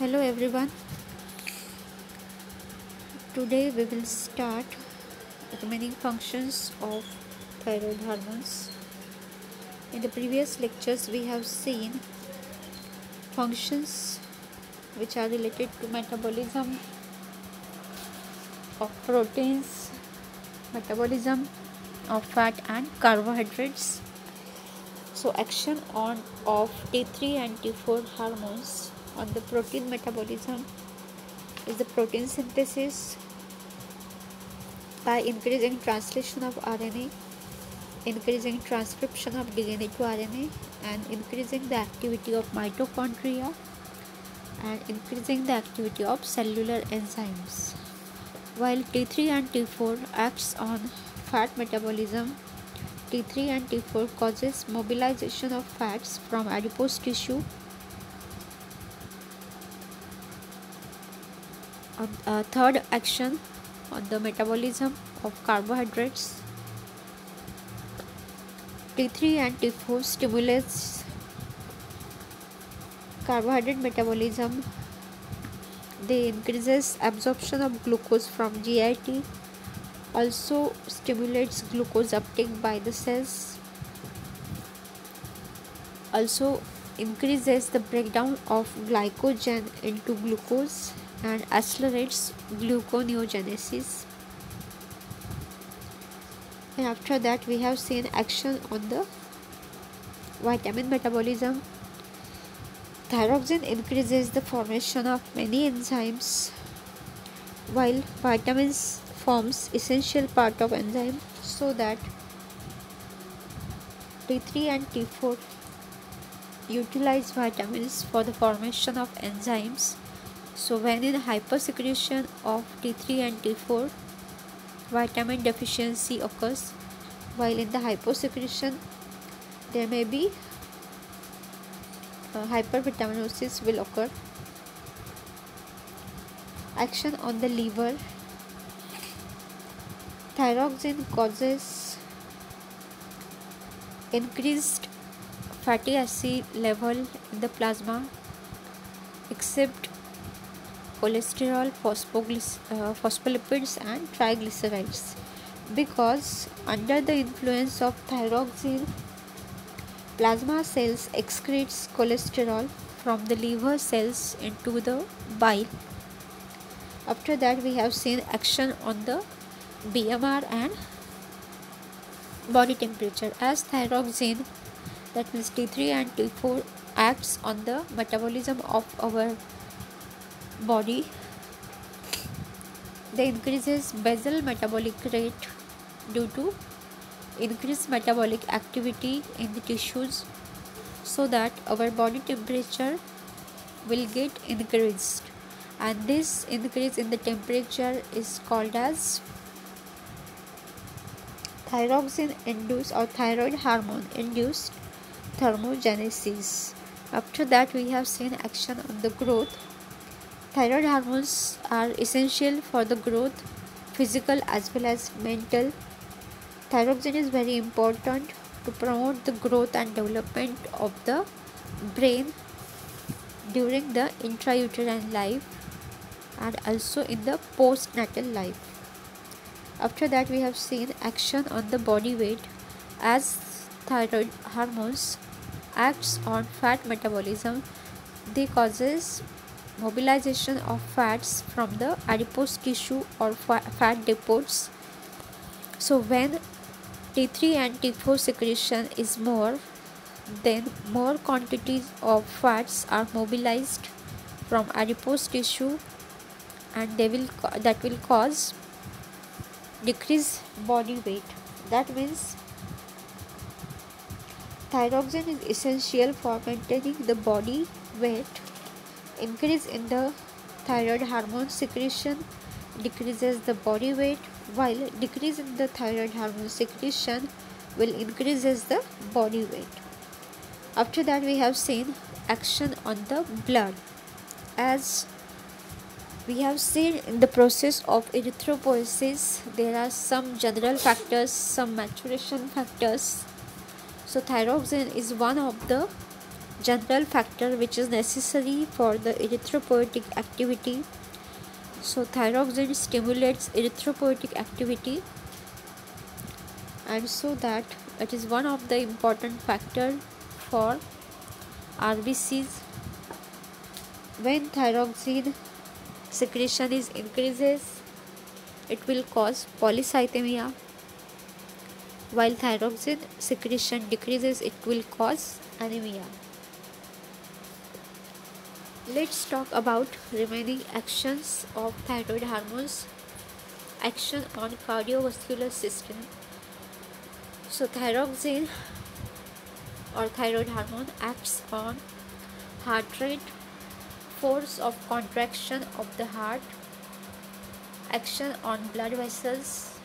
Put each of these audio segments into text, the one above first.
Hello everyone. Today we will start examining functions of thyroid hormones. In the previous lectures we have seen functions which are related to metabolism of proteins, metabolism of fat and carbohydrates. So action of T3 and T4 hormones on the protein metabolism is the protein synthesis by increasing translation of RNA, increasing transcription of DNA to RNA, and increasing the activity of mitochondria and increasing the activity of cellular enzymes. While T3 and T4 acts on fat metabolism, T3 and T4 causes mobilization of fats from adipose tissue. Third action on the metabolism of carbohydrates. T3 and T4 stimulates carbohydrate metabolism. They increases absorption of glucose from GIT, also stimulates glucose uptake by the cells, also increases the breakdown of glycogen into glucose and accelerates gluconeogenesis. And after that we have seen action on the vitamin metabolism. Thyroxine increases the formation of many enzymes, while vitamins forms essential part of enzyme, so that T3 and T4 utilize vitamins for the formation of enzymes. So when in hypersecretion of T3 and T4, vitamin deficiency occurs, while in the hyposecretion there may be hypervitaminosis will occur. Action on the liver. Thyroxine causes increased fatty acid level in the plasma, except cholesterol, phospholipids and triglycerides, because under the influence of thyroxine, plasma cells excretes cholesterol from the liver cells into the bile. After that we have seen action on the BMR and body temperature. As thyroxine, that means T3 and T4, acts on the metabolism of our body, they increases basal metabolic rate due to increased metabolic activity in the tissues, so that our body temperature will get increased, and this increase in the temperature is called as thyroxine induced or thyroid hormone induced thermogenesis. After that we have seen action on the growth. Thyroid hormones are essential for the growth, physical as well as mental. Thyroxine is very important to promote the growth and development of the brain during the intrauterine life and also in the postnatal life. After that we have seen action on the body weight. As thyroid hormones acts on fat metabolism, they causes mobilization of fats from the adipose tissue or fat depots. So when T3 and T4 secretion is more, then more quantities of fats are mobilized from adipose tissue, and that will cause decrease body weight. That means thyroxine is essential for maintaining the body weight. Increase in the thyroid hormone secretion decreases the body weight, while decrease in the thyroid hormone secretion will increases the body weight. After that we have seen action on the blood. As we have seen in the process of erythropoiesis, there are some general factors, some maturation factors. So thyroxine is one of the general factor which is necessary for the erythropoietic activity. So thyroxine stimulates erythropoietic activity, and so that it is one of the important factor for RBCs. When thyroxine secretion is increases, it will cause polycythemia. While thyroxine secretion decreases, it will cause anemia. Let's talk about remaining actions of thyroid hormones. Action on cardiovascular system. So thyroxine or thyroid hormone acts on heart rate, force of contraction of the heart, action on blood vessels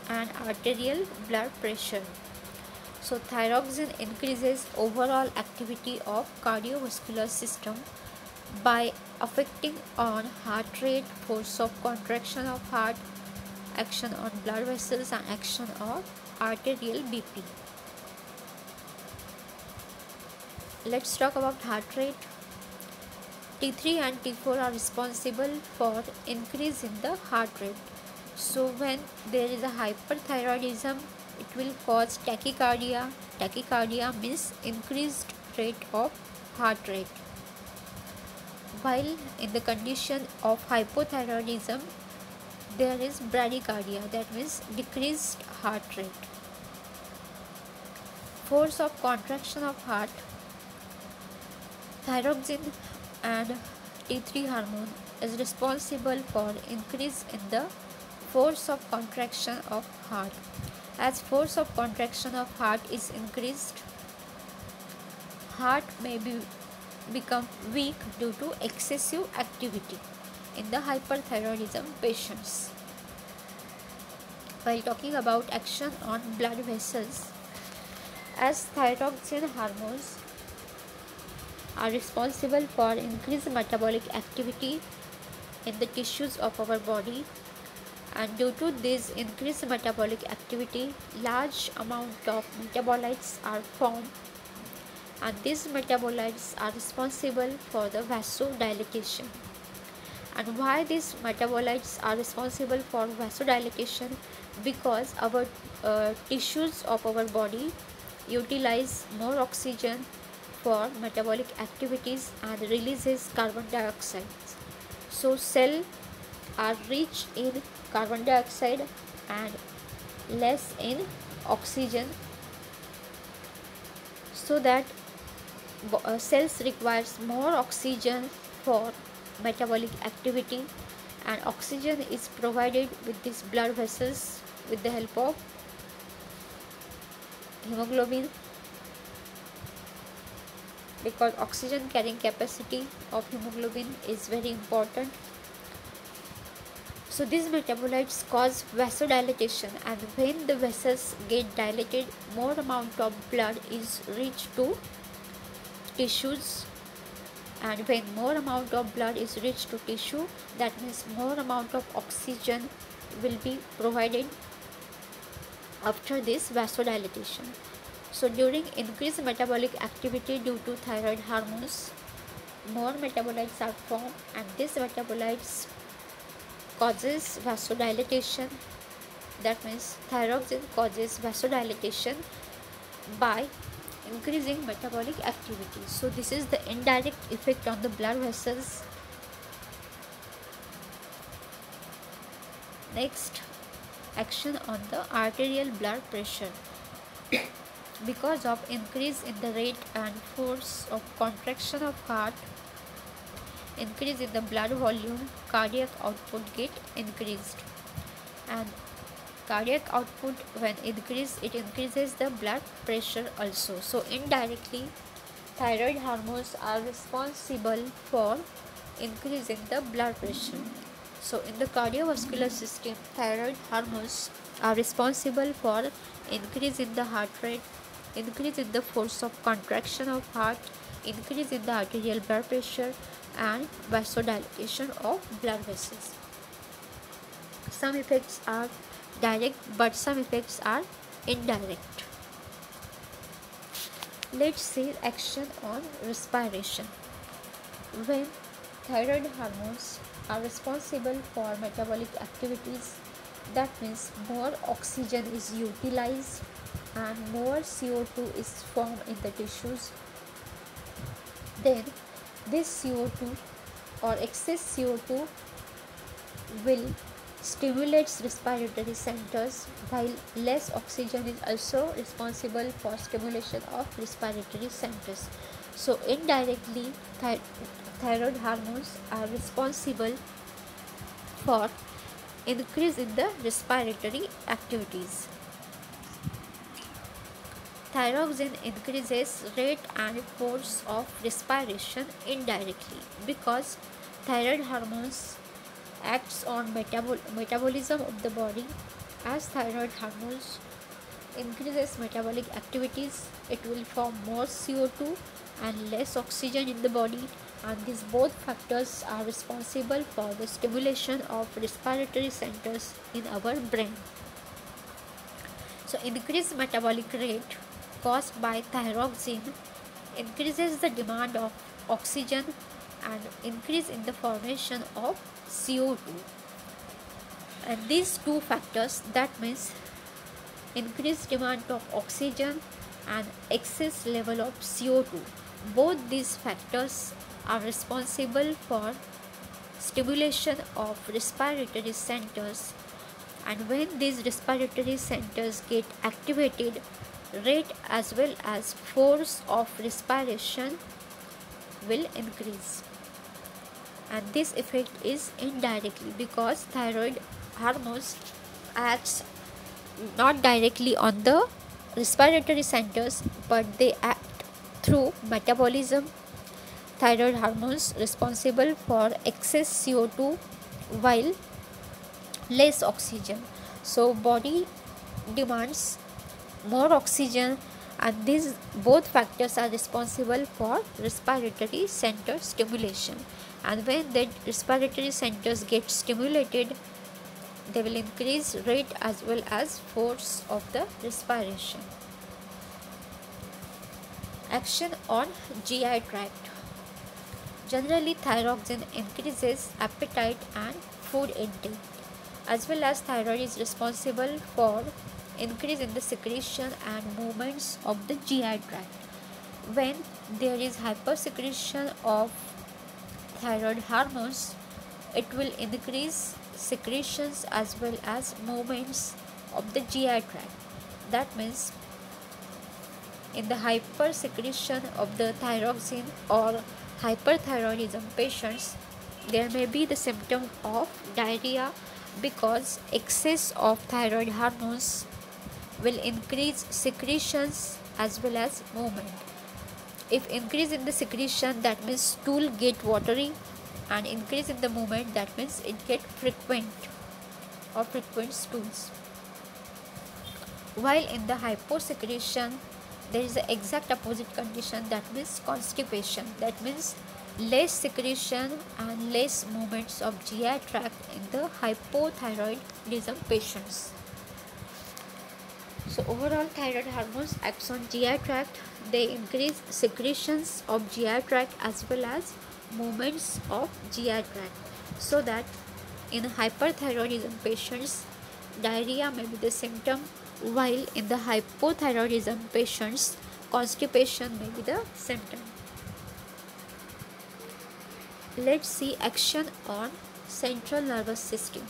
and arterial blood pressure. So thyroxine increases overall activity of cardiovascular system by affecting on heart rate, force of contraction of heart, action on blood vessels and action on arterial BP. Let's talk about heart rate. T3 and T4 are responsible for increase in the heart rate. So when there is a hyperthyroidism, it will cause tachycardia. Tachycardia means increased rate of heart rate. While in the condition of hypothyroidism, there is bradycardia, that means decreased heart rate. Force of contraction of heart. Thyroxine and T3 hormone is responsible for increase in the force of contraction of heart. As force of contraction of heart is increased, heart may become weak due to excessive activity in the hyperthyroidism patients. While talking about action on blood vessels, as thyroxine hormones are responsible for increased metabolic activity in the tissues of our body, and due to this increased metabolic activity, large amount of metabolites are formed, and these metabolites are responsible for the vasodilation. And why these metabolites are responsible for vasodilation? Because our tissues of our body utilize more oxygen for metabolic activities and releases carbon dioxide. So cells are rich in carbon dioxide and less in oxygen, so that cells requires more oxygen for metabolic activity, and oxygen is provided with these blood vessels with the help of hemoglobin, because oxygen carrying capacity of hemoglobin is very important. So these metabolites cause vasodilation, and when the vessels get dilated, more amount of blood is reached to tissues, and when more amount of blood is reached to tissue, that means more amount of oxygen will be provided after this vasodilation. So during increased metabolic activity due to thyroid hormones, more metabolites are formed, and these metabolites causes vasodilation. That means thyroxine causes vasodilation by increasing metabolic activity. So this is the indirect effect on the blood vessels. Next, action on the arterial blood pressure. Because of increase in the rate and force of contraction of heart, increase in the blood volume, cardiac output get increased, and cardiac output when increased, it increases the blood pressure also. So indirectly, thyroid hormones are responsible for increasing the blood pressure. So in the cardiovascular system, thyroid hormones are responsible for increase in the heart rate, increase in the force of contraction of heart, increase in the arterial blood pressure, and vasodilation of blood vessels. Some effects are direct, but some effects are indirect. Let's see action on respiration. When thyroid hormones are responsible for metabolic activities, that means more oxygen is utilized and more CO2 is formed in the tissues, then this CO2 or excess CO2 will stimulate respiratory centers, while less oxygen is also responsible for stimulation of respiratory centers. So indirectly, thyroid hormones are responsible for increase in the respiratory activities. Thyroxine increases rate and force of respiration indirectly because thyroid hormones acts on metabolism of the body. As thyroid hormones increases metabolic activities, it will form more CO2 and less oxygen in the body, and these both factors are responsible for the stimulation of respiratory centers in our brain. So increased metabolic rate caused by thyroxine increases the demand of oxygen and increase in the formation of CO2. And these two factors, that means increased demand of oxygen and excess level of CO2, both these factors are responsible for stimulation of respiratory centers, and when these respiratory centers get activated, rate as well as force of respiration will increase. And this effect is indirectly because thyroid hormones acts not directly on the respiratory centers, but they act through metabolism. Thyroid hormones responsible for excess CO2 while less oxygen. So body demands more oxygen, and these both factors are responsible for respiratory center stimulation. And when the respiratory centers get stimulated, they will increase rate as well as force of the respiration. Action on GI tract. Generally, thyroxine increases appetite and food intake, as well as thyroid is responsible for increase in the secretion and movements of the GI tract. When there is hypersecretion of thyroid hormones, it will increase secretions as well as movements of the GI tract. That means in the hypersecretion of the thyroxine or hyperthyroidism patients, there may be the symptom of diarrhea because excess of thyroid hormones will increase secretions as well as movement. If increase in the secretion, that means stool get watery, and increase in the movement, that means it get frequent or frequent stools. While in the hyposecretion, there is the exact opposite condition, that means constipation. That means less secretion and less movements of GI tract in the hypothyroidism patients. So overall, thyroid hormones acts on GI tract. They increase secretions of GI tract as well as movements of GI tract, so that in hyperthyroidism patients, diarrhea may be the symptom, while in the hypothyroidism patients, constipation may be the symptom. Let's see action on central nervous system.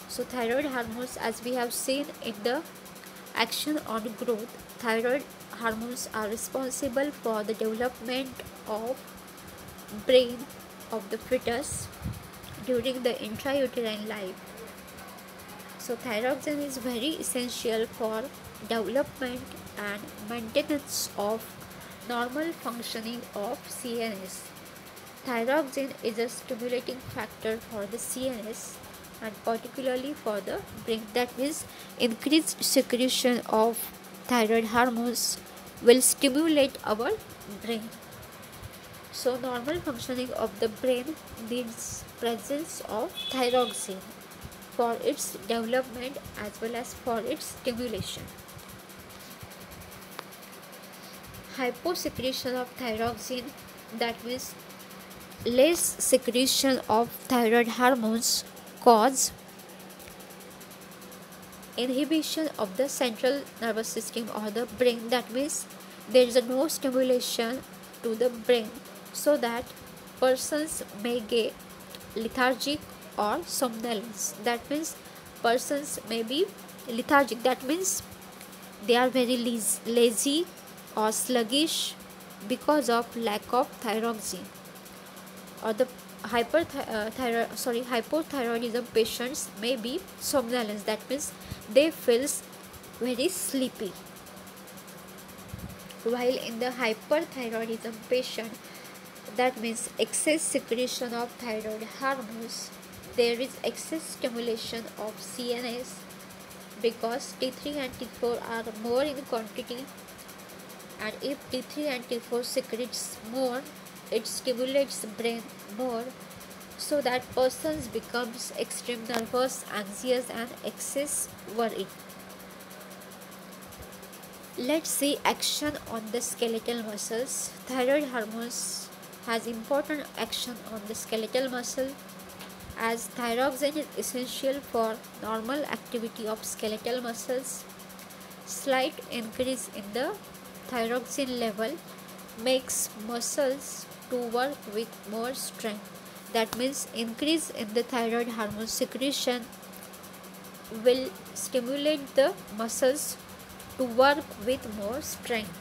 So thyroid hormones, as we have seen in the action on growth, thyroid hormones are responsible for the development of brain of the fetus during the intrauterine life. So thyroxine is very essential for development and maintenance of normal functioning of CNS. Thyroxine is a stimulating factor for the CNS and particularly for the brain. That means increased secretion of thyroid hormones will stimulate our brain. So normal functioning of the brain needs presence of thyroxine for its development as well as for its stimulation. hyposecretion of thyroxine, that means less secretion of thyroid hormones, cause inhibition of the central nervous system or the brain, that means there is no stimulation to the brain, so that persons may get lethargic or somnolence, that means persons may be lethargic, that means they are very lazy or sluggish because of lack of thyroxine. Or the hypothyroidism patients may be somnolence, that means they feel very sleepy, while in the hyperthyroidism patient, that means excess secretion of thyroid hormones, there is excess stimulation of CNS because T3 and T4 are more in quantity, and if T3 and T4 secretes more, it stimulates brain more, so that persons becomes extreme nervous, anxious and excess worried. Let's see action on the skeletal muscles. Thyroid hormones has important action on the skeletal muscle, as thyroxine is essential for normal activity of skeletal muscles. Slight increase in the thyroxine level makes muscles to work with more strength. That means increase in the thyroid hormone secretion will stimulate the muscles to work with more strength.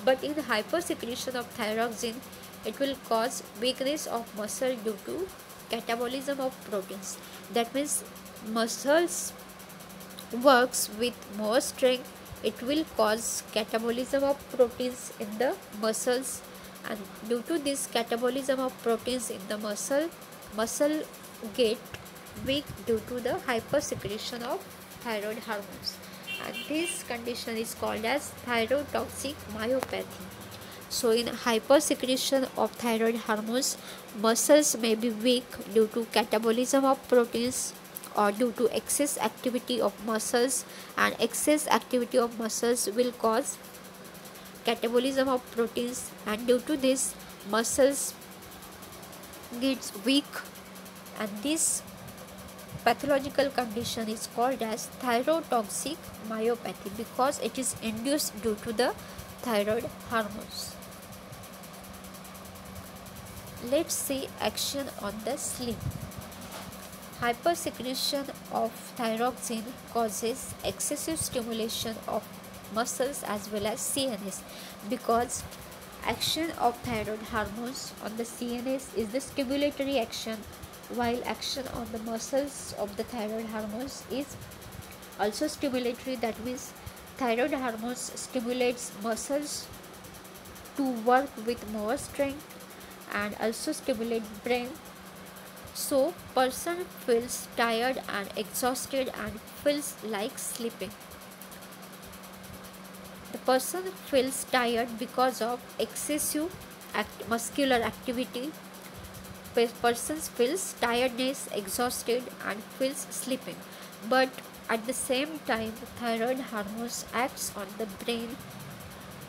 But in hypersecretion of thyroxine, it will cause weakness of muscle due to catabolism of proteins. That means muscles works with more strength, it will cause catabolism of proteins in the muscles, and due to this catabolism of proteins in the muscle get weak due to the hypersecretion of thyroid hormones, and this condition is called as thyrotoxic myopathy. So in hypersecretion of thyroid hormones, muscles may be weak due to catabolism of proteins or due to excess activity of muscles, and excess activity of muscles will cause catabolism of proteins, and due to this muscles gets weak, and this pathological condition is called as thyrotoxic myopathy because it is induced due to the thyroid hormones. Let's see action on the sleep. Hypersecretion of thyroxine causes excessive stimulation of muscles as well as CNS, because action of thyroid hormones on the CNS is the stimulatory action, while action on the muscles of the thyroid hormones is also stimulatory. That means thyroid hormones stimulates muscles to work with more strength and also stimulate brain, so person feels tired and exhausted and feels like sleeping. The person feels tired because of excessive muscular activity. Person feels tiredness, exhausted and feels sleeping, but at the same time thyroid hormones acts on the brain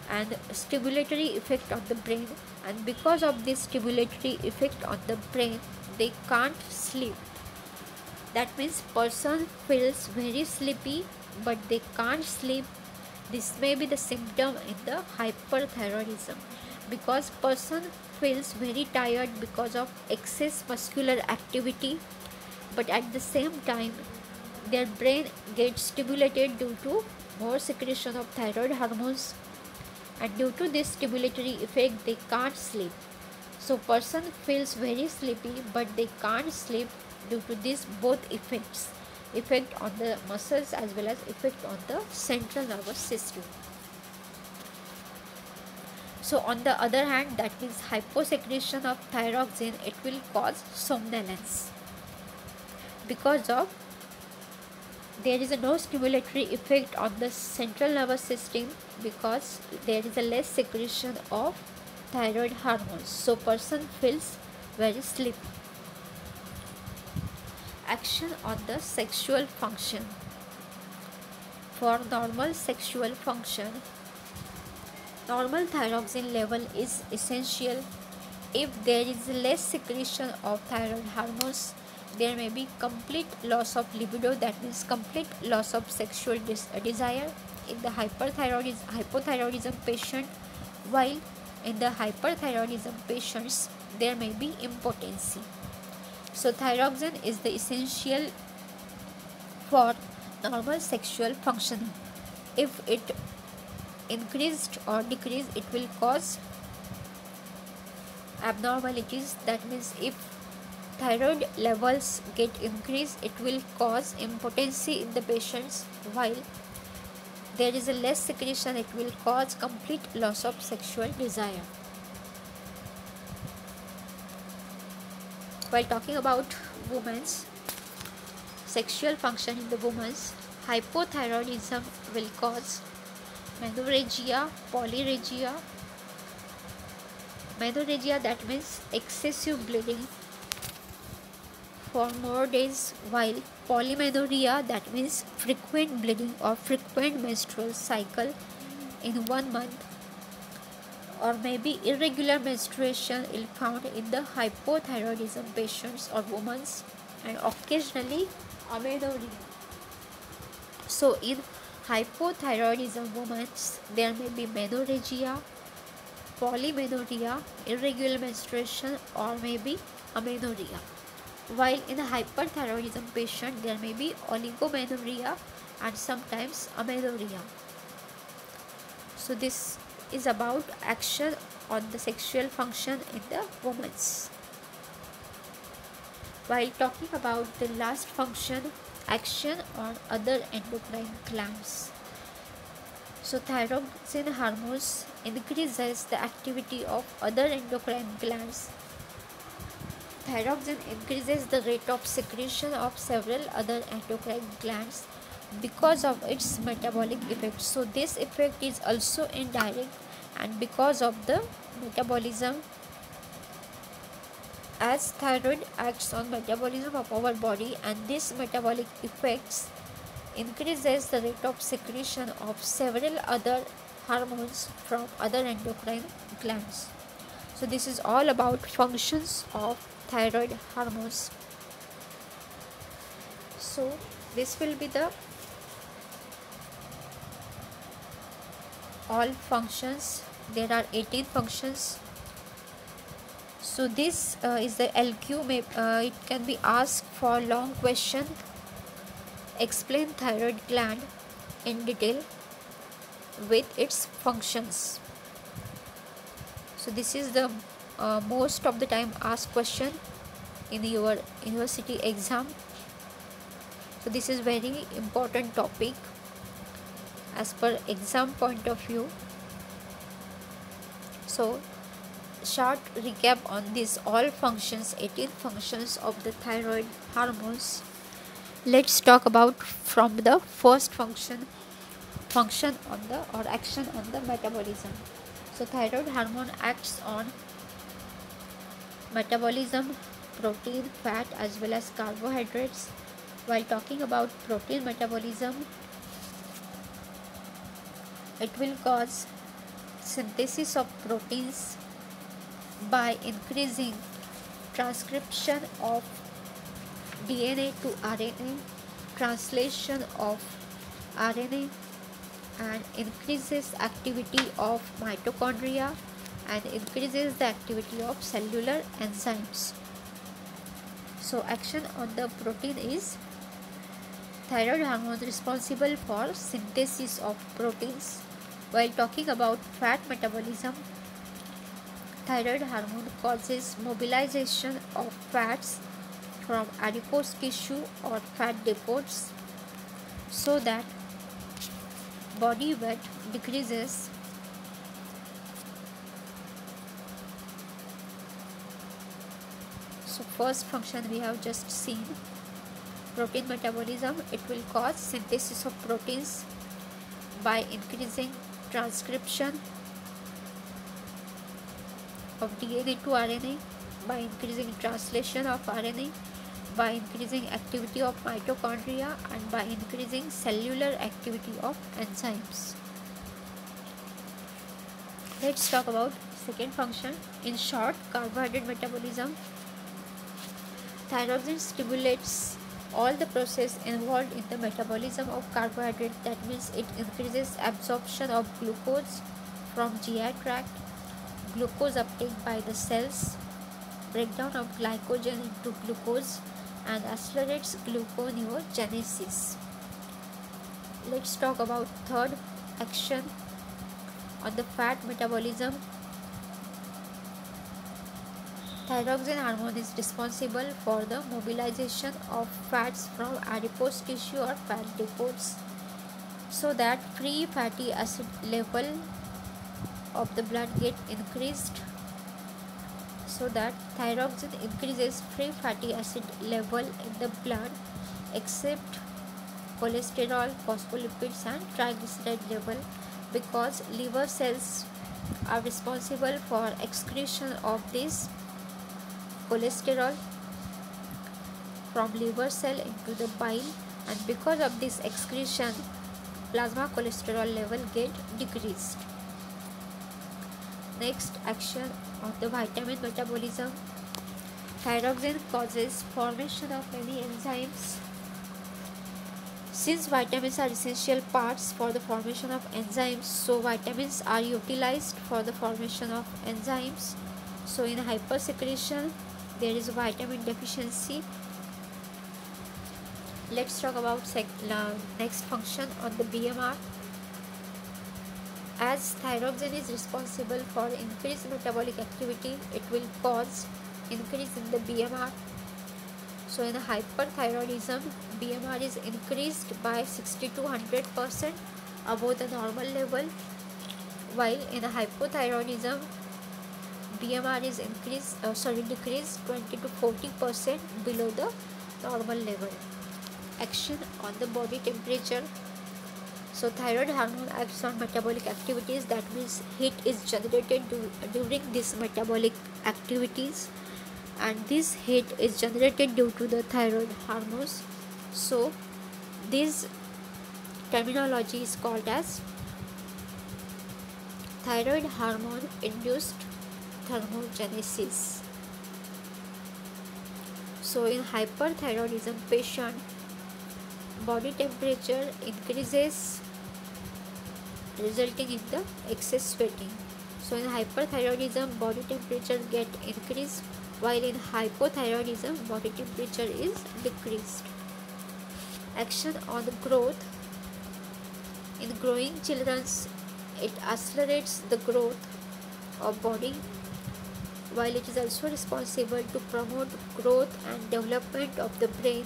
and stimulatory effect on the brain, and because of this stimulatory effect on the brain they can't sleep. That means person feels very sleepy but they can't sleep. This may be the symptom in the hyperthyroidism, because person feels very tired because of excess muscular activity, but at the same time their brain gets stimulated due to more secretion of thyroid hormones, and due to this stimulatory effect they can't sleep. So person feels very sleepy but they can't sleep due to this both effect on the muscles as well as effect on the central nervous system. So on the other hand, that means hyposecretion of thyroxine, it will cause somnolence because of there is no stimulatory effect on the central nervous system, because there is a less secretion of thyroid hormones, so person feels very sleepy. Action on the sexual function. for normal sexual function. Normal thyroxine level is essential. If there is less secretion of thyroid hormones, there may be complete loss of libido, that means complete loss of sexual desire in the hypothyroidism patient, while in the hyperthyroidism patients there may be impotency. So thyroxine is the essential for normal sexual functioning. If it increased or decreased, it will cause abnormalities. That means if thyroid levels get increased, it will cause impotency in the patients, while there is a less secretion, it will cause complete loss of sexual desire. While talking about women's sexual function in the women's, hypothyroidism will cause menorrhagia, polyregia. Menorrhagia, that means excessive bleeding for more days, while polymenorrhea, that means frequent bleeding or frequent menstrual cycle in 1 month, or maybe irregular menstruation is found in the hypothyroidism patients or women, and occasionally amenorrhea. So in hypothyroidism women, there may be menorrhagia, polymenorrhea, irregular menstruation, or maybe amenorrhea, while in a hyperthyroidism patient there may be oligomenorrhea and sometimes amenorrhea. So this is about action on the sexual function in the women's. While talking about the last function, action on other endocrine glands. So thyroxine hormones increases the activity of other endocrine glands. Thyroxine increases the rate of secretion of several other endocrine glands because of its metabolic effect. So this effect is also indirect, and because of the metabolism, as thyroid acts on metabolism of our body, and this metabolic effects increases the rate of secretion of several other hormones from other endocrine glands. So this is all about functions of thyroid hormones. So this will be the all functions. There are 18 functions. So this is the LQ. It can be asked for long question. Explain thyroid gland in detail with its functions. So this is the most of the time asked question in your university exam. So this is very important topic as per exam point of view. So short recap on these all functions, 18 functions of the thyroid hormones. Let's talk about from the first function on the or action on the metabolism. So thyroid hormone acts on metabolism, protein, fat as well as carbohydrates. While talking about protein metabolism, it will cause synthesis of proteins by increasing transcription of DNA to RNA, translation of RNA, and increases activity of mitochondria and increases the activity of cellular enzymes. So action on the protein is thyroid hormone responsible for synthesis of proteins. While talking about fat metabolism, thyroid hormone causes mobilization of fats from adipose tissue or fat depots so that body weight decreases. So first function we have just seen, protein metabolism. It will cause synthesis of proteins by increasing transcription of DNA to RNA, by increasing translation of RNA, by increasing activity of mitochondria and by increasing cellular activity of enzymes. Let's talk about second function. In short, carbohydrate metabolism. Thyroxine stimulates all the process involved in the metabolism of carbohydrate. That means it increases absorption of glucose from GI tract, glucose uptake by the cells, breakdown of glycogen into glucose, and accelerates gluconeogenesis. Let's talk about third action on the fat metabolism. Thyroxine hormone is responsible for the mobilization of fats from adipose tissue or fat depots, so that free fatty acid level of the blood get increased. So that thyroxine increases free fatty acid level in the blood except cholesterol, phospholipids and triglyceride level, because liver cells are responsible for excretion of this cholesterol from liver cell into the bile, and because of this excretion plasma cholesterol level get decreased. Next action on the vitamin metabolism. Thyroxine causes formation of many enzymes. Since vitamins are essential parts for the formation of enzymes, so vitamins are utilized for the formation of enzymes. So in hypersecretion there is vitamin deficiency. Let's talk about next function on the BMR. As thyroxine is responsible for increased metabolic activity, it will cause increase in the BMR. So in hyperthyroidism, BMR is increased by 60 to 100% above the normal level, while in hypothyroidism BMR is decreased 20 to 40% below the normal level. Action on the body temperature. So thyroid hormone acts on metabolic activities. That means heat is generated during these metabolic activities, and this heat is generated due to the thyroid hormones. So this terminology is called as thyroid hormone induced thermogenesis. So in hyperthyroidism patient, body temperature increases resulting in the excess sweating. So in hyperthyroidism body temperature get increased, while in hypothyroidism body temperature is decreased. Action on the growth. In growing children, it accelerates the growth of body, while it is also responsible to promote growth and development of the brain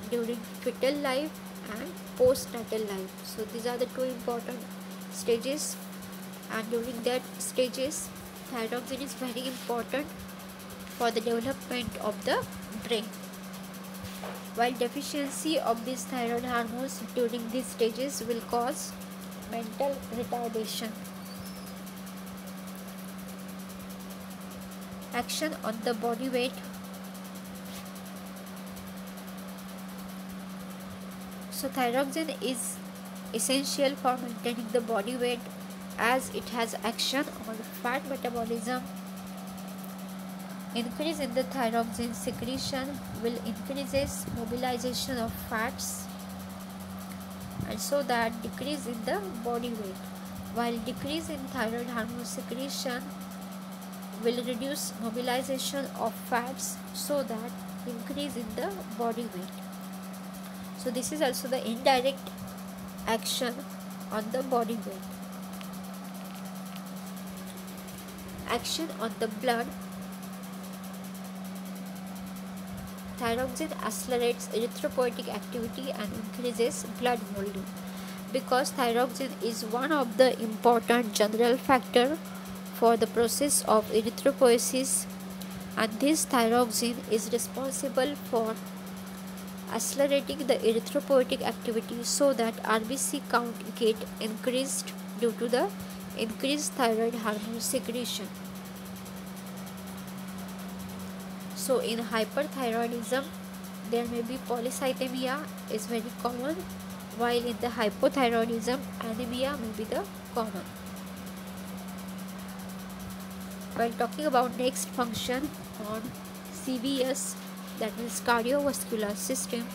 during fetal life and postnatal life. So these are the two important stages, and during that stages thyroxine is very important for the development of the brain, while deficiency of these thyroid hormones during these stages will cause mental retardation. Action on the body weight. So thyroxine is essential for maintaining the body weight, as it has action on fat metabolism. Increase in the thyroxine secretion will increases mobilization of fats, and so that decrease in the body weight, while decrease in thyroid hormone secretion will reduce mobilization of fats, so that increase in the body weight. So this is also the indirect action on the body weight. Action on the blood. Thyroxine accelerates erythropoietic activity and increases blood volume. Because thyroxine is one of the important general factor for the process of erythropoiesis, and this thyroxine is responsible for accelerating the erythropoietic activity, so that RBC count get increased due to the increased thyroid hormone secretion. So in hyperthyroidism there may be polycythemia is very common, while in the hypothyroidism anemia may be the common. While talking about next function on CVS, that means cardiovascular system,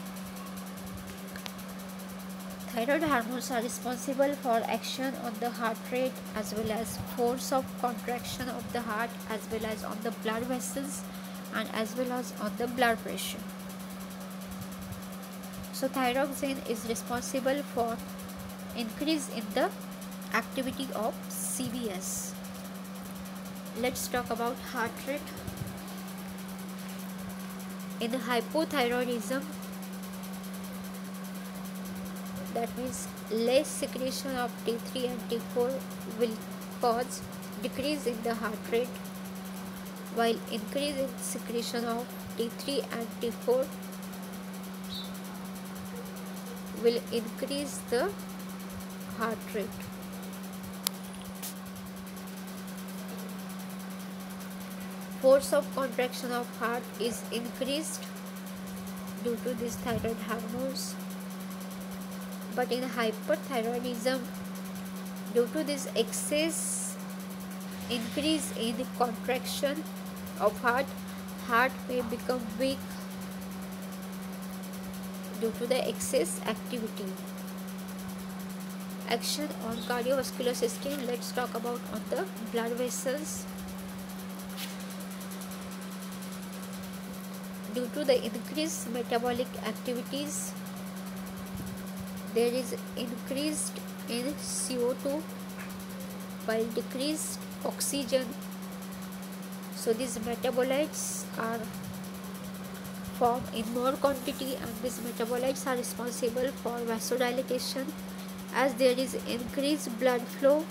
thyroid hormones are responsible for action on the heart rate as well as force of contraction of the heart as well as on the blood vessels and as well as on the blood pressure. So thyroxine is responsible for increase in the activity of CVS. Let's talk about heart rate. In hypothyroidism, that means less secretion of T3 and T4 will cause decrease in the heart rate, while increase in secretion of T3 and T4 will increase the heart rate. Force of contraction of heart is increased due to these thyroid hormones, but in hyperthyroidism, due to this excess increase in the contraction of heart may become weak due to the excess activity. Action on cardiovascular system. Let's talk about on the blood vessels. Due to the increased metabolic activities, there is increased in CO2 while decreased oxygen. So these metabolites are formed in more quantity, and these metabolites are responsible for vasodilation. As there is increased blood flow,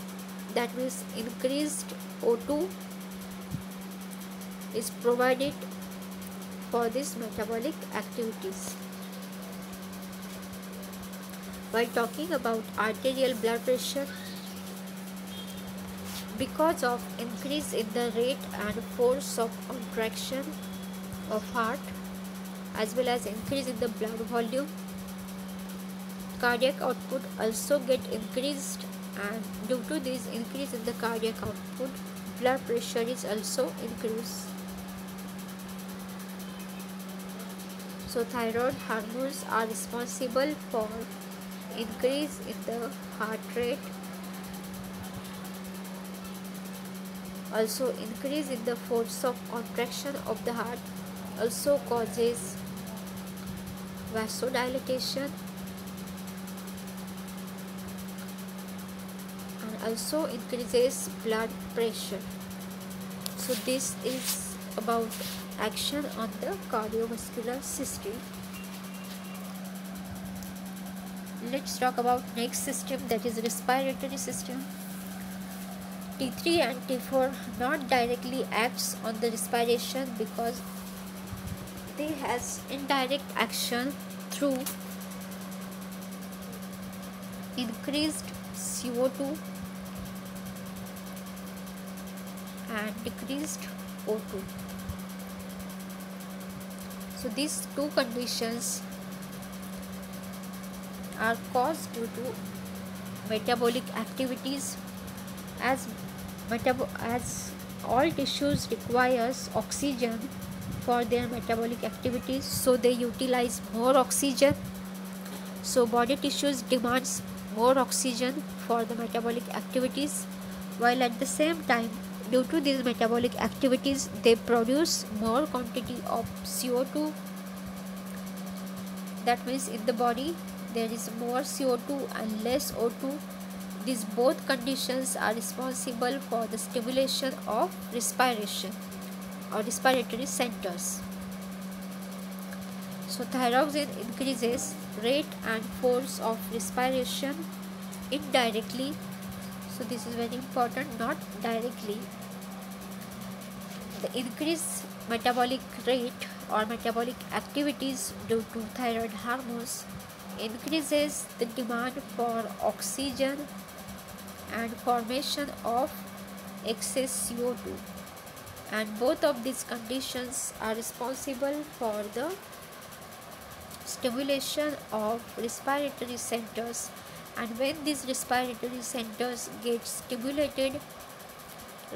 that means increased O2 is provided for these metabolic activities. While talking about arterial blood pressure, because of increase in the rate and force of contraction of heart as well as increase in the blood volume, cardiac output also get increased, and due to this increase in the cardiac output, blood pressure is also increased. So thyroid hormones are responsible for increase in the heart rate, also increase in the force of contraction of the heart, also causes vasodilation, and also increases blood pressure. So this is about action on the cardiovascular system. Let's talk about next system, that is respiratory system. T3 and T4 not directly acts on the respiration because they has indirect action through increased CO2 and decreased O2. So these two conditions are caused due to metabolic activities. As all tissues requires oxygen for their metabolic activities, so they utilize more oxygen. So body tissues demands more oxygen for the metabolic activities, while at the same time, due to these metabolic activities, they produce more quantity of CO2. That means in the body there is more CO2 and less O2. These both conditions are responsible for the stimulation of respiration or respiratory centers. So thyroxine increases rate and force of respiration indirectly. So this is very important, not directly. The increased metabolic rate or metabolic activities due to thyroid hormones increases the demand for oxygen and formation of excess CO2, and both of these conditions are responsible for the stimulation of respiratory centers, and when these respiratory centers get stimulated,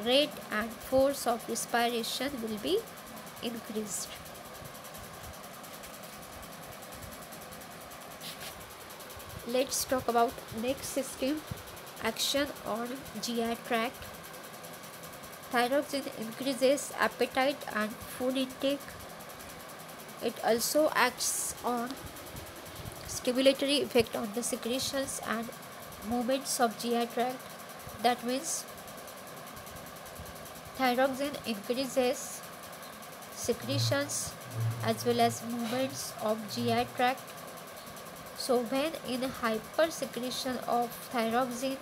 rate and force of respiration will be increased. Let's talk about next system, action on GI tract. Thyroxine increases appetite and food intake. It also acts on stimulatory effect on the secretions and movements of GI tract. That means thyroxine increases secretions as well as movements of GI tract. So when in hypersecretion of thyroxine,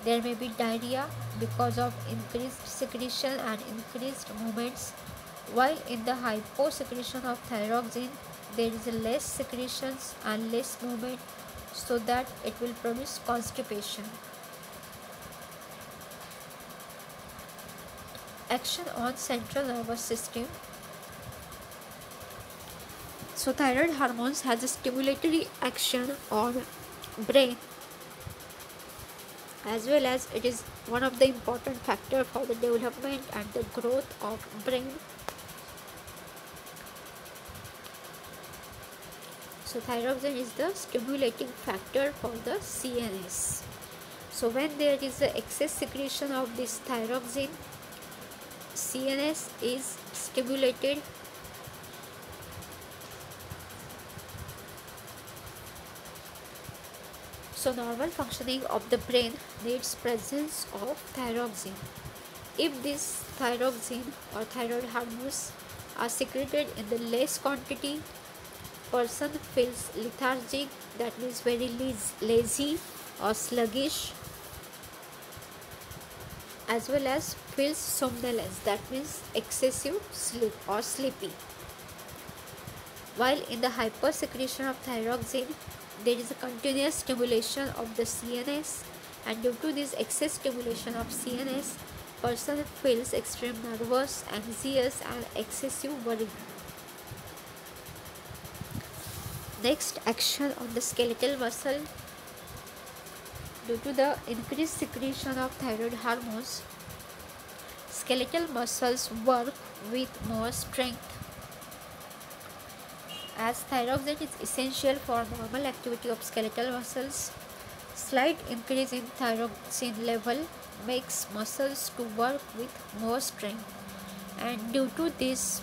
there may be diarrhea because of increased secretion and increased movements, while in the hyposecretion of thyroxine, there is less secretions and less movement, so that it will produce constipation. Action on central nervous system. So thyroid hormones has a stimulatory action on brain, as well as it is one of the important factor for the development and the growth of brain. So thyroxine is the stimulating factor for the CNS. So when there is a excess secretion of this thyroxine, CNS is stimulated. So normal functioning of the brain needs presence of thyroxine. If this thyroxine or thyroid hormones are secreted in the less quantity, person feels lethargic, that means very lazy or sluggish, as well as feels somnolence, that means excessive sleep or sleepy. While in the hypersecretion of thyroxine, there is a continuous stimulation of the CNS, and due to this excess stimulation of CNS, person feels extreme nervous, anxious and excessive worry. Next, action on the skeletal muscle. Due to the increased secretion of thyroid hormones, skeletal muscles work with more strength. As thyroxine is essential for normal activity of skeletal muscles, slight increase in thyroxine level makes muscles to work with more strength, and due to this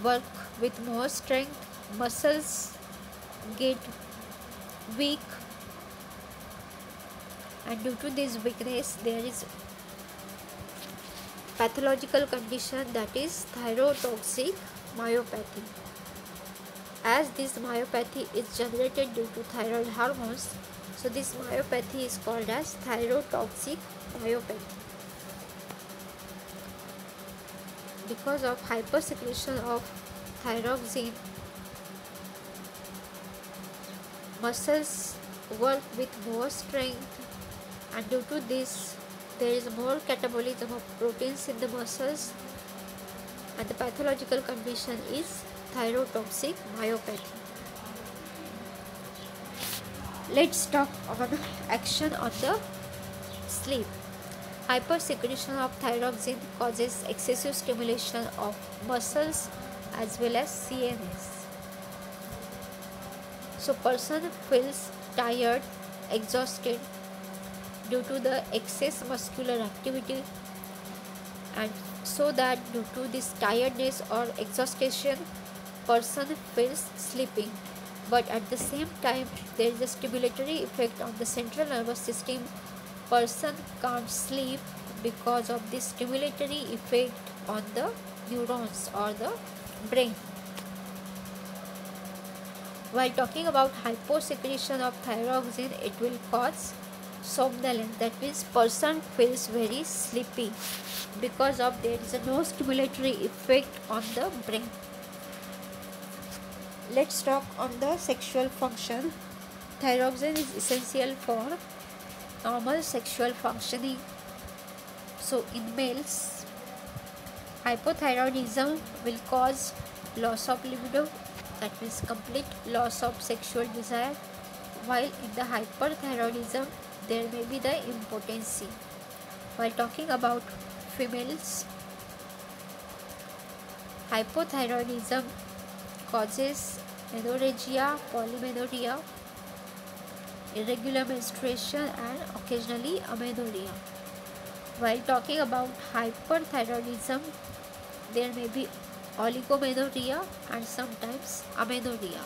work with more strength, muscles get weak, and due to this weakness there is pathological condition, that is thyrotoxic myopathy. As this myopathy is generated due to thyroid hormones, so this myopathy is called as thyrotoxic myopathy. Because of hypersecretion of thyroxine, muscles work with more strength, and due to this there is more catabolism of proteins in the muscles, and the pathological condition is thyrotoxic myopathy. Let's talk on action on the sleep. Hypersecretion of thyroxine causes excessive stimulation of muscles as well as CNS. So person feels tired, exhausted due to the excess muscular activity, and so that due to this tiredness or exhaustion, person feels sleeping. But at the same time, there is a stimulatory effect on the central nervous system. Person can't sleep because of this stimulatory effect on the neurons or the brain. While talking about hyposecretion of thyroxine, it will cause somnolence, that means person feels very sleepy because of there is no stimulatory effect on the brain. Let's talk on the sexual function. Thyroxine is essential for normal sexual functioning. So in males, hypothyroidism will cause loss of libido, that means complete loss of sexual desire, while in the hyperthyroidism there may be the impotency. While talking about females, hypothyroidism causes menorrhagia, polymenorrhea, irregular menstruation, and occasionally amenorrhea. While talking about hyperthyroidism, there may be oligomenorrhea and sometimes amenorrhea.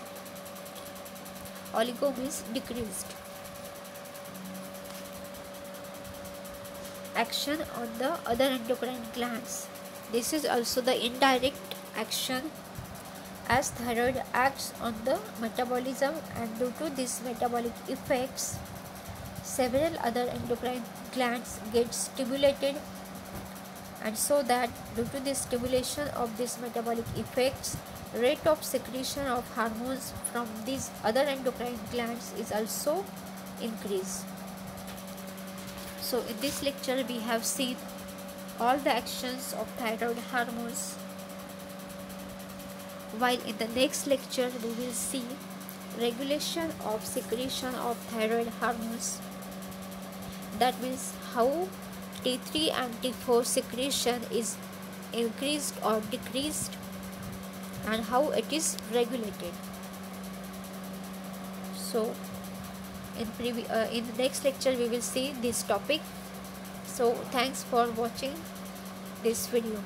Oligo means decreased. Action on the other endocrine glands. This is also the indirect action, as thyroid acts on the metabolism, and due to these metabolic effects several other endocrine glands get stimulated, and so that due to the stimulation of these metabolic effects, rate of secretion of hormones from these other endocrine glands is also increased. So in this lecture we have seen all the actions of thyroid hormones, while in the next lecture we will see regulation of secretion of thyroid hormones. That means how T3 and T4 secretion is increased or decreased and how it is regulated. So in the next lecture we will see this topic. So thanks for watching this video.